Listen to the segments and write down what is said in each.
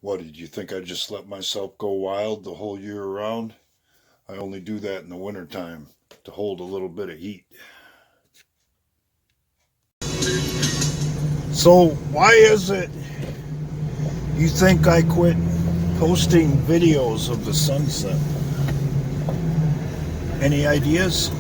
What, did you think I'd just let myself go wild the whole year around? I only do that in the wintertime to hold a little bit of heat. So, why is it you think I quit posting videos of the sunset? Any ideas?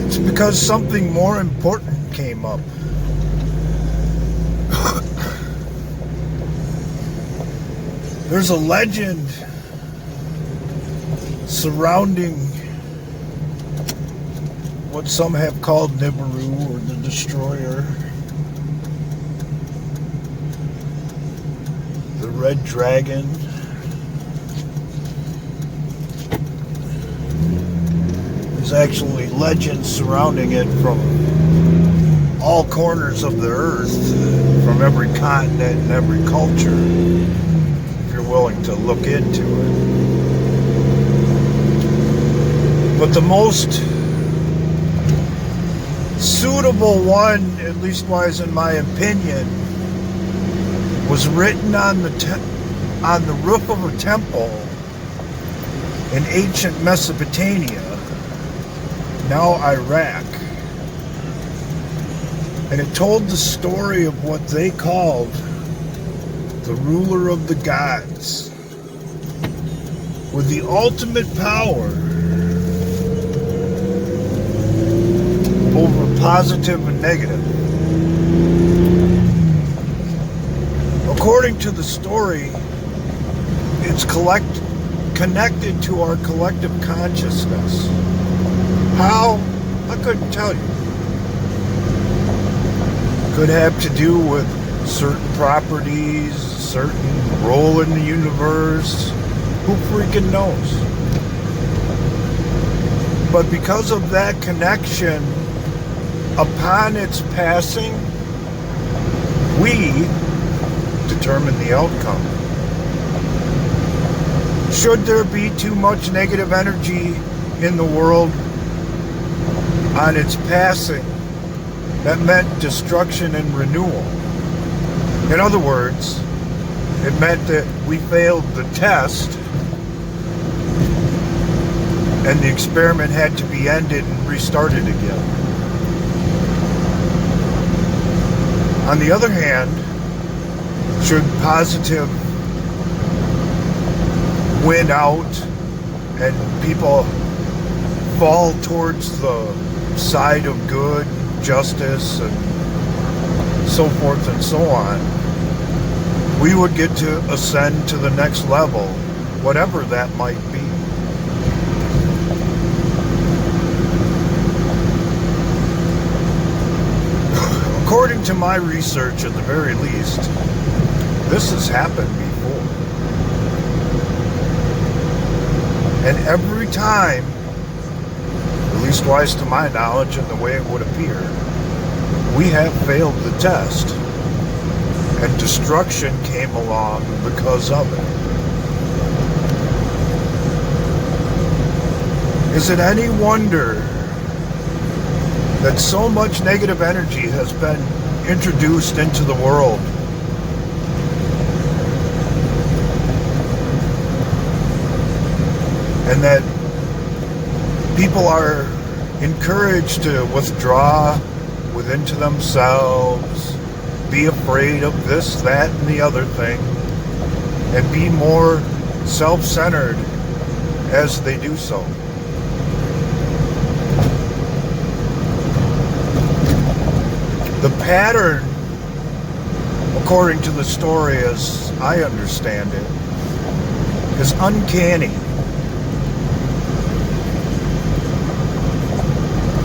It's because something more important came up. There's a legend surrounding what some have called Nibiru, or the Destroyer, the Red Dragon. There's actually legends surrounding it from all corners of the earth, from every continent and every culture, if you're willing to look into it. But the most suitable one, at least wise in my opinion, was written on the roof of a temple in ancient Mesopotamia, now Iraq. And it told the story of what they called the ruler of the gods, with the ultimate power over positive and negative. According to the story, it's connected to our collective consciousness. How? I couldn't tell you. Could have to do with certain properties, certain role in the universe. Who freaking knows? But because of that connection, upon its passing, we determine the outcome. Should there be too much negative energy in the world on its passing, that meant destruction and renewal. In other words, it meant that we failed the test and the experiment had to be ended and restarted again. On the other hand, should positive win out and people fall towards the side of good, justice, and so forth and so on, we would get to ascend to the next level, whatever that might be. According to my research, at the very least, this has happened before. And every time, at least wise to my knowledge and the way it would appear, we have failed the test. And destruction came along because of it. Is it any wonder that so much negative energy has been introduced into the world? And that people are encouraged to withdraw within to themselves, be afraid of this, that, and the other thing, and be more self-centered as they do so. The pattern, according to the story as I understand it, is uncanny.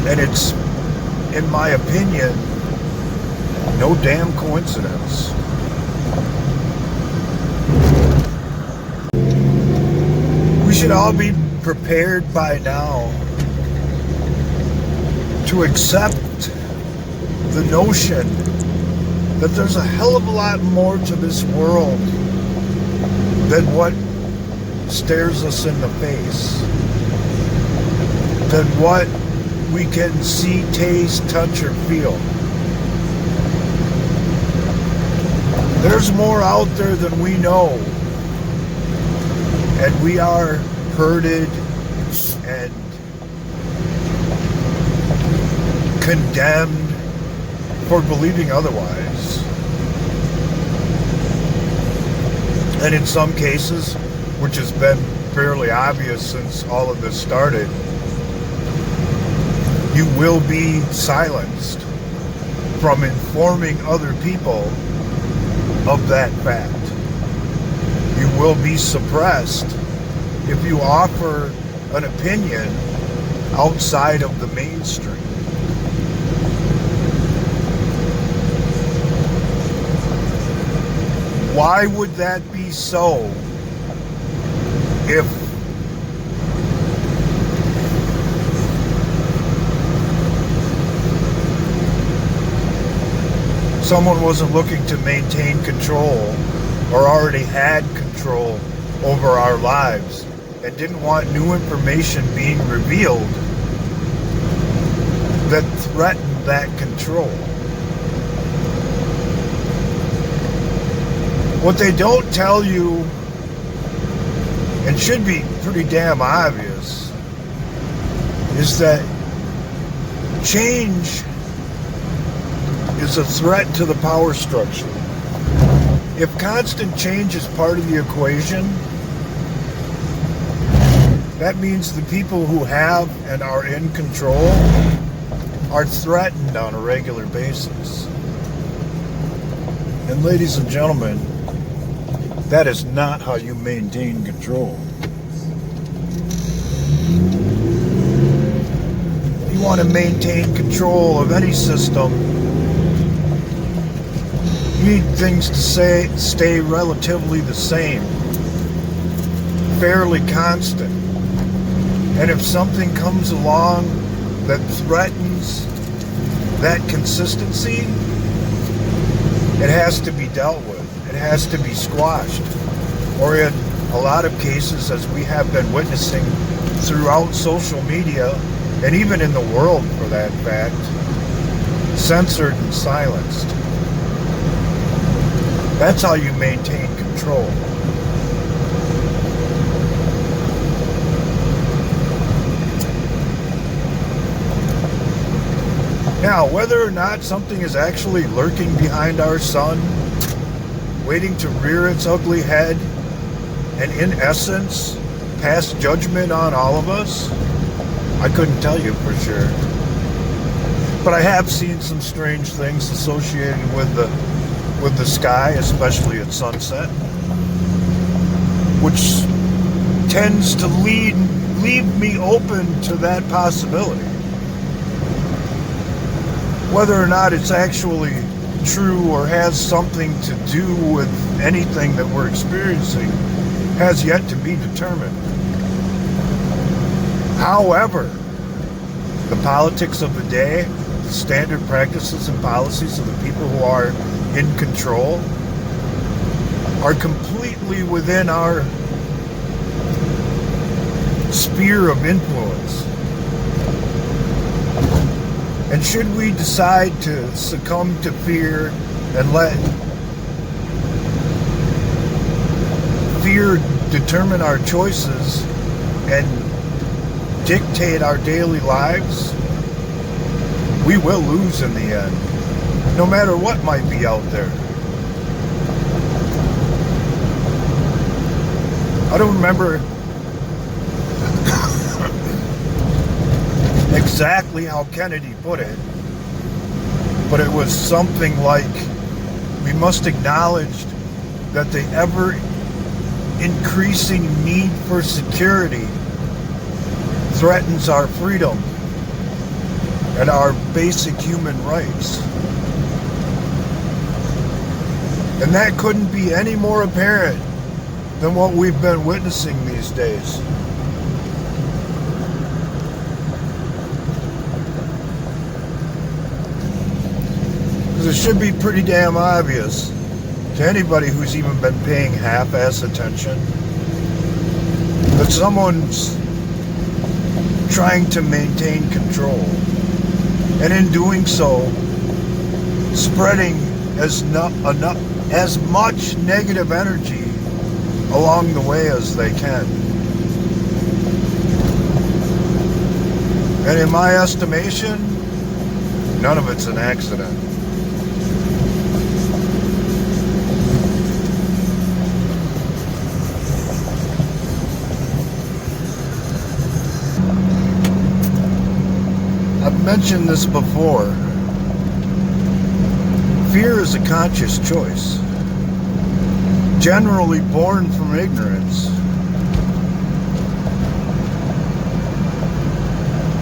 And it's, in my opinion, no damn coincidence. We should all be prepared by now to accept the notion that there's a hell of a lot more to this world than what stares us in the face, than what we can see, taste, touch, or feel. There's more out there than we know. And we are herded and condemned for believing otherwise. And in some cases, which has been fairly obvious since all of this started, you will be silenced from informing other people of that fact. You will be suppressed if you offer an opinion outside of the mainstream. Why would that be so if someone wasn't looking to maintain control or already had control over our lives and didn't want new information being revealed that threatened that control? What they don't tell you, and should be pretty damn obvious, is that change is a threat to the power structure. If constant change is part of the equation, that means the people who have and are in control are threatened on a regular basis. And ladies and gentlemen, that is not how you maintain control. If you want to maintain control of any system, you need things to stay relatively the same, fairly constant. And if something comes along that threatens that consistency, it has to be dealt with. It has to be squashed. Or in a lot of cases, as we have been witnessing throughout social media, and even in the world for that fact, censored and silenced. That's how you maintain control. Now, whether or not something is actually lurking behind our sun, waiting to rear its ugly head, and in essence, pass judgment on all of us, I couldn't tell you for sure. But I have seen some strange things associated with the sky, especially at sunset, which tends to leave me open to that possibility. Whether or not it's actually true or has something to do with anything that we're experiencing has yet to be determined. However, the politics of the day, the standard practices and policies of the people who are in control are completely within our sphere of influence. And should we decide to succumb to fear and let fear determine our choices and dictate our daily lives, we will lose in the end, no matter what might be out there. I don't remember exactly how Kennedy put it, but it was something like, we must acknowledge that the ever increasing need for security threatens our freedom and our basic human rights. And that couldn't be any more apparent than what we've been witnessing these days. Because it should be pretty damn obvious to anybody who's even been paying half-ass attention that someone's trying to maintain control. And in doing so, spreading as much negative energy along the way as they can. And in my estimation, none of it's an accident. I've mentioned this before. Fear is a conscious choice, generally born from ignorance.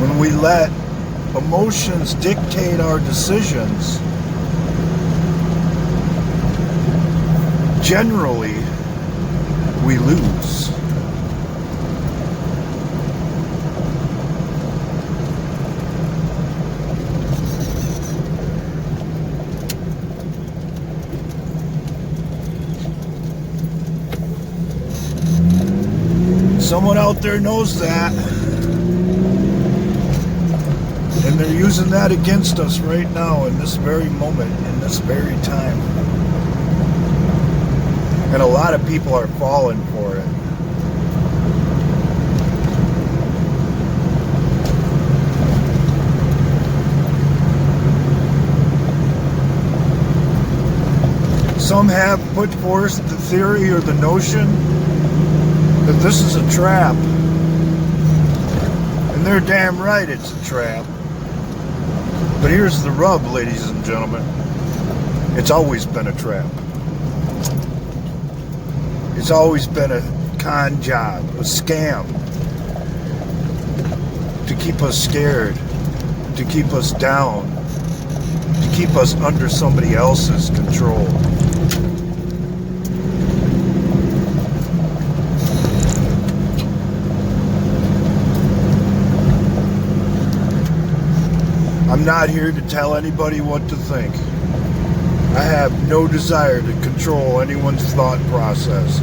When we let emotions dictate our decisions, generally we lose. Someone out there knows that, and they're using that against us right now in this very moment, in this very time. And a lot of people are falling for it. Some have put forth the theory or the notion that this is a trap. And they're damn right it's a trap. But here's the rub, ladies and gentlemen. It's always been a trap. It's always been a con job, a scam. To keep us scared, to keep us down, to keep us under somebody else's control. I'm not here to tell anybody what to think. I have no desire to control anyone's thought process.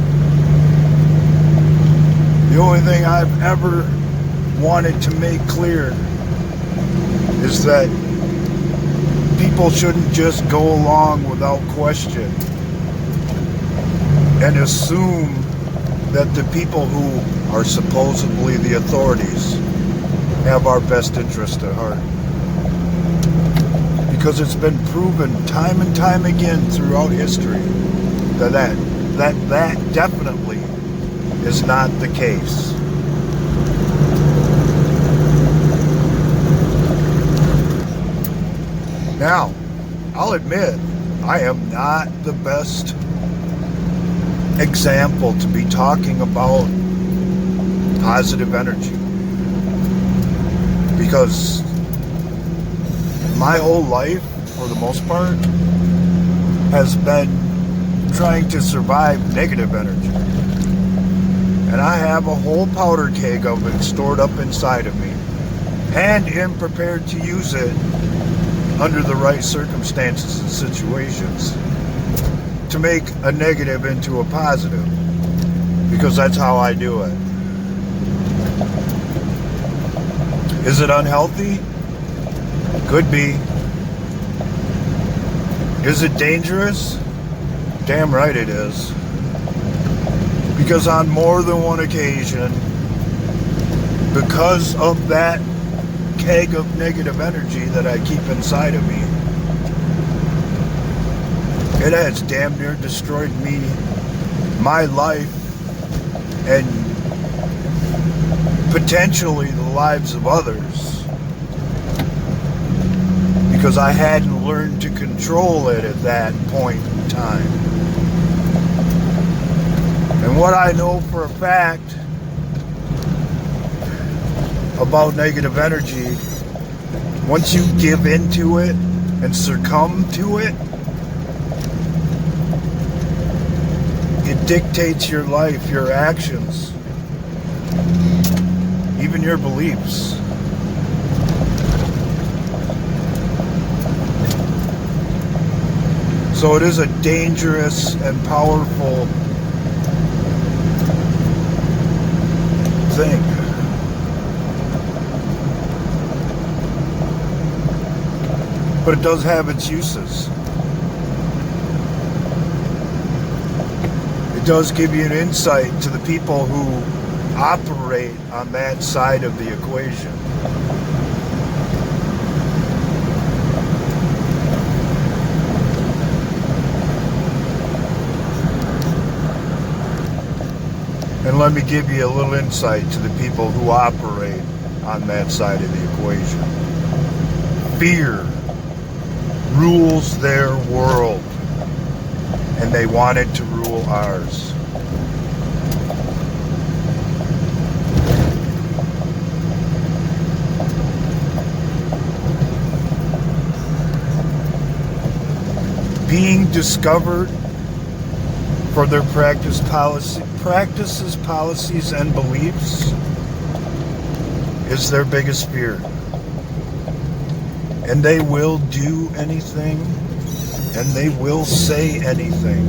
The only thing I've ever wanted to make clear is that people shouldn't just go along without question and assume that the people who are supposedly the authorities have our best interest at heart. Because it's been proven time and time again throughout history that definitely is not the case. Now, I'll admit, I am not the best example to be talking about positive energy. Because my whole life, for the most part, has been trying to survive negative energy. And I have a whole powder keg of it stored up inside of me, and am prepared to use it under the right circumstances and situations to make a negative into a positive, because that's how I do it. Is it unhealthy? Could be. Is it dangerous? Damn right it is. Because on more than one occasion, because of that keg of negative energy that I keep inside of me, it has damn near destroyed me, my life, and potentially the lives of others. Because I hadn't learned to control it at that point in time. And what I know for a fact about negative energy, once you give into it and succumb to it, it dictates your life, your actions, even your beliefs. So it is a dangerous and powerful thing. but it does have its uses. It does give you an insight to the people who operate on that side of the equation. And let me give you a little insight to the people who operate on that side of the equation. Fear rules their world, and they want it to rule ours. Being discovered for their practices, policies, and beliefs is their biggest fear. And they will do anything, and they will say anything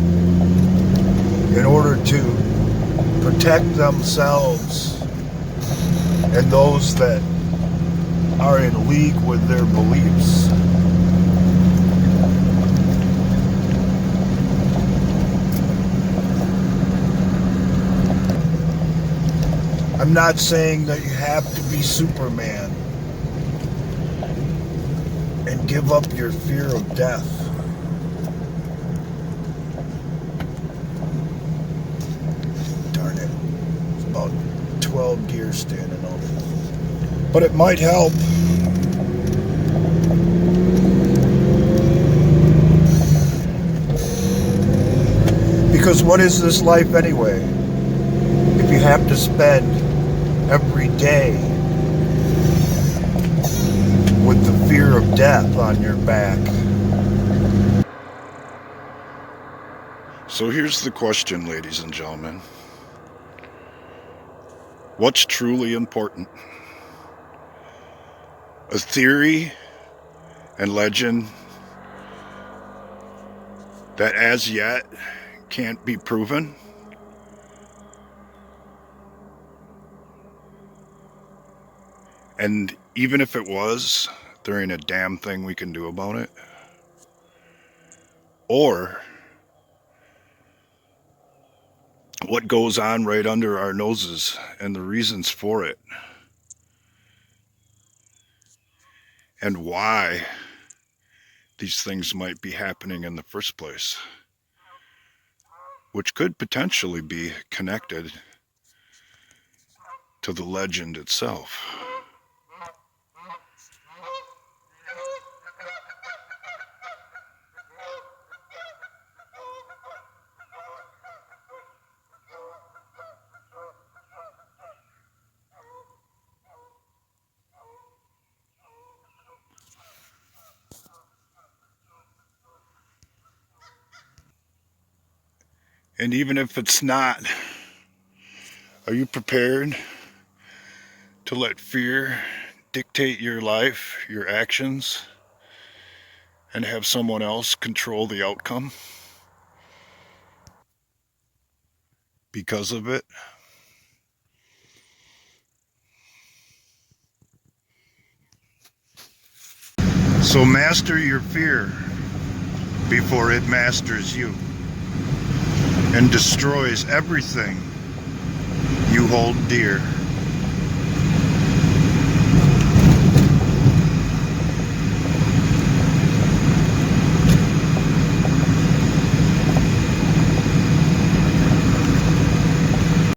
in order to protect themselves and those that are in league with their beliefs. I'm not saying that you have to be Superman and give up your fear of death. Darn it. It's about 12 deer standing over. But it might help. Because what is this life anyway? If you have to spend every day with the fear of death on your back. So here's the question, ladies and gentlemen. What's truly important? A theory and legend that as yet can't be proven? And even if it was, there ain't a damn thing we can do about it? Or what goes on right under our noses and the reasons for it? And why these things might be happening in the first place? Which could potentially be connected to the legend itself. And even if it's not, are you prepared to let fear dictate your life, your actions, and have someone else control the outcome because of it? So master your fear before it masters you and destroys everything you hold dear.